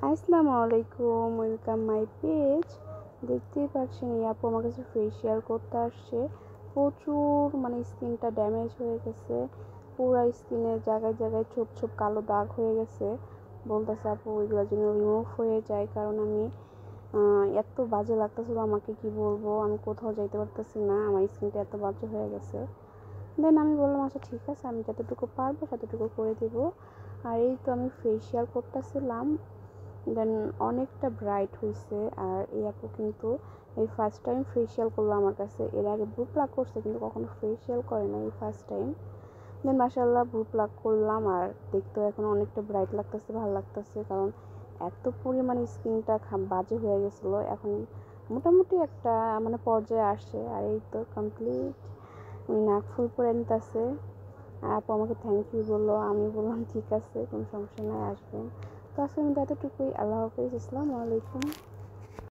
আসসালামু আলাইকুম, welcome my page. দেখতেই পাচ্ছেন এই আপু আমার কাছে ফেসিয়াল করতে আসছে। প্রচুর স্কিনটা ড্যামেজ হয়ে গেছে, পুরো স্কিনের জায়গায় জায়গায় ছোপ ছোপ কালো দাগ হয়ে গেছে। বলতেছে আপু ওইগুলো যেন রিমুভ হয়ে যায়, কারণ আমি এত বাজে লাগতেছিল, আমাকে কি বলবো, আমি কোথাও যাইতে পারতেছি না, আমার স্কিনটা এত বাজে হয়ে গেছে। দেন আমি বললাম আচ্ছা ঠিক আছে, আমি যতটুকু পারবো ততটুকু করে দেবো। আর এই তো আমি ফেসিয়াল করতেছিলাম, দেন অনেকটা ব্রাইট হয়েছে। আর এই আপু কিন্তু এই ফার্স্ট টাইম ফেসিয়াল করলো আমার কাছে। এর আগে ব্রু প্লাক করছে কিন্তু কখনো ফেসিয়াল করে না, এই ফার্স্ট টাইম। দেন মাশাআল্লাহ ব্রু প্লাক করলাম, আর দেখতেও এখন অনেকটা ব্রাইট লাগতেছে, ভালো লাগতেছে, কারণ এত পরিমাণে স্কিনটা বাজে হয়ে গেছিলো। এখন মোটামুটি একটা পর্যায়ে আসে। আর এই তো কমপ্লিট, উনি নাক ফুল করে নিতেছে। আর আপু আমাকে থ্যাংক ইউ বললো, আমি বললাম ঠিক আছে, কোনো সমস্যা নাই, আসবেন। তো আজকে আমি এতটুকুই। আল্লাহ হাফেজ, আসসালামু আলাইকুম।